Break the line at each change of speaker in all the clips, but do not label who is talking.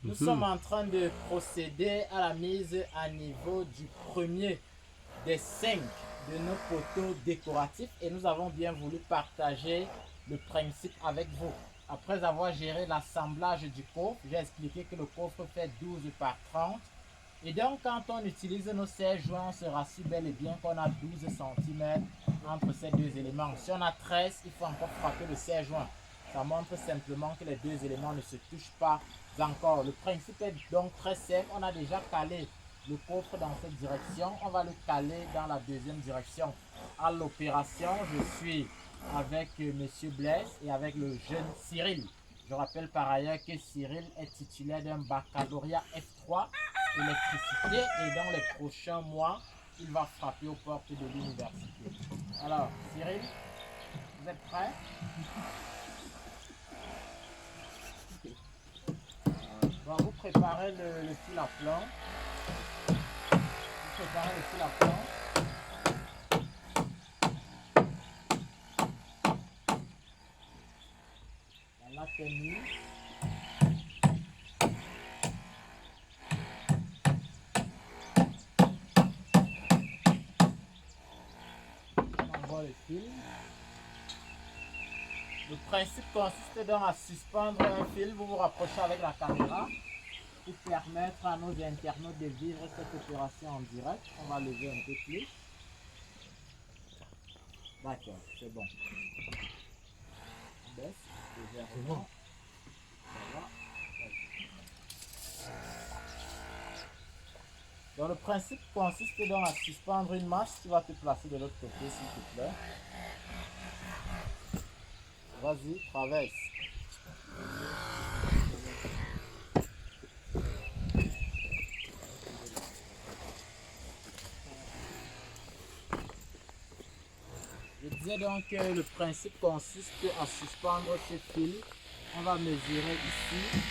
Nous sommes en train de procéder à la mise à niveau du premier des 5 de nos poteaux décoratifs et nous avons bien voulu partager le principe avec vous. Après avoir géré l'assemblage du coffre, j'ai expliqué que le coffre fait 12 par 30. Et donc, quand on utilise nos 16 joints, on se rassure bel et bien qu'on a 12 cm entre ces deux éléments. Si on a 13, il faut encore frapper le 16 joints. Ça montre simplement que les deux éléments ne se touchent pas encore. Le principe est donc très simple. On a déjà calé le coffre dans cette direction. On va le caler dans la deuxième direction. À l'opération, je suis avec Monsieur Blaise et avec le jeune Cyril. Je rappelle par ailleurs que Cyril est titulaire d'un baccalauréat F3 électricité et dans les prochains mois, il va frapper aux portes de l'université. Alors, Cyril, vous êtes prêts? Bon, vous préparez le fil à plomb. Vous préparez le fil à plomb. La tenue. Le fil. Le principe consiste donc à suspendre un fil, vous vous rapprochez avec la caméra pour permettre à nos internautes de vivre cette opération en direct. On va lever un peu plus. D'accord, c'est bon. On baisse légèrement. Voilà. Donc le principe consiste donc à suspendre une masse. Tu vas te placer de l'autre côté s'il te plaît. Vas-y, traverse. Je disais donc que le principe consiste à suspendre ce fil. On va mesurer ici.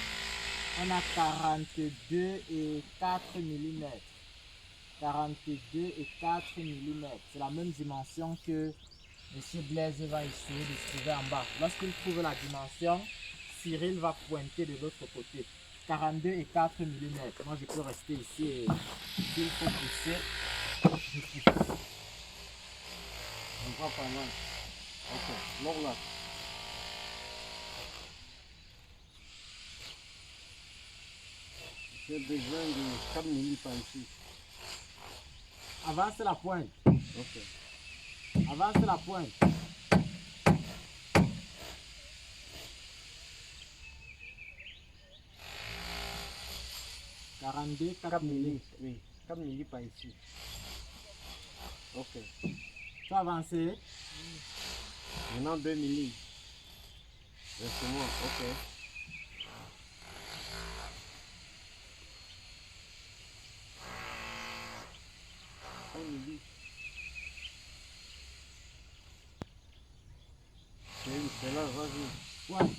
On a 42 et 4 mm. 42 et 4 mm. C'est la même dimension que M. Blaise va essayer de trouver en bas. Lorsqu'il trouve la dimension, Cyril va pointer de l'autre côté. 42 et 4 mm. Moi, je peux rester ici et s'il faut pousser, je pousse.
On va pas mal. Ok, lourd là. J'ai besoin de 4 milli par ici.
Avance la pointe.
Ok.
Avance la pointe. Quarante-deux, 4 milli.
Oui, 4 milli par ici. Ok.
Tu as avancé.
Maintenant 2 milli. Reste-moi, ok. C'est là, vas-y.
Ouais.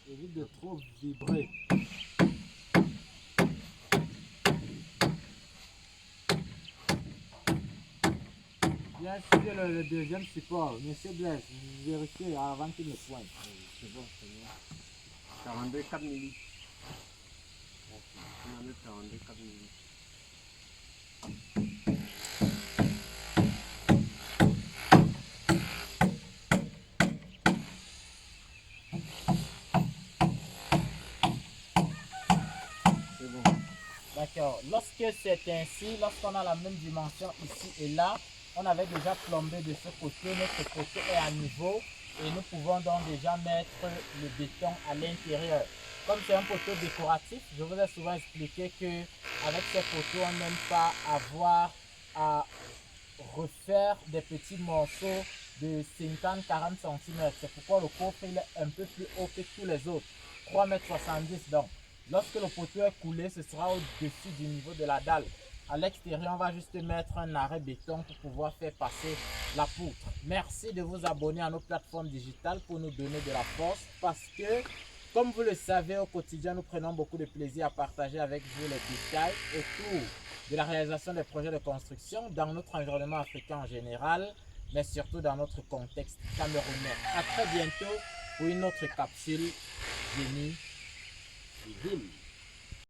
Évite de trop vibrer. Bien sûr, le deuxième support. Monsieur Blaise, vérifiez avant qu'il ne pointe.
C'est bon, c'est bon. 42, 4 milli. Ok, on enlève 42, 4 milli. C'est bon.
D'accord. Lorsque c'est ainsi, lorsqu'on a la même dimension ici et là, on avait déjà plombé de ce côté, notre côté est à niveau et nous pouvons donc déjà mettre le béton à l'intérieur. Comme c'est un poteau décoratif, je vous ai souvent expliqué que avec ces poteaux, on n'aime pas avoir à refaire des petits morceaux de 50-40 cm. C'est pourquoi le coffre il est un peu plus haut que tous les autres. 3,70 m donc. Lorsque le poteau est coulé, ce sera au-dessus du niveau de la dalle. À l'extérieur, on va juste mettre un arrêt béton pour pouvoir faire passer la poutre. Merci de vous abonner à nos plateformes digitales pour nous donner de la force parce que, comme vous le savez, au quotidien, nous prenons beaucoup de plaisir à partager avec vous les détails autour de la réalisation des projets de construction dans notre environnement africain en général. mais surtout dans notre contexte camerounais. À très bientôt pour une autre capsule génie civil.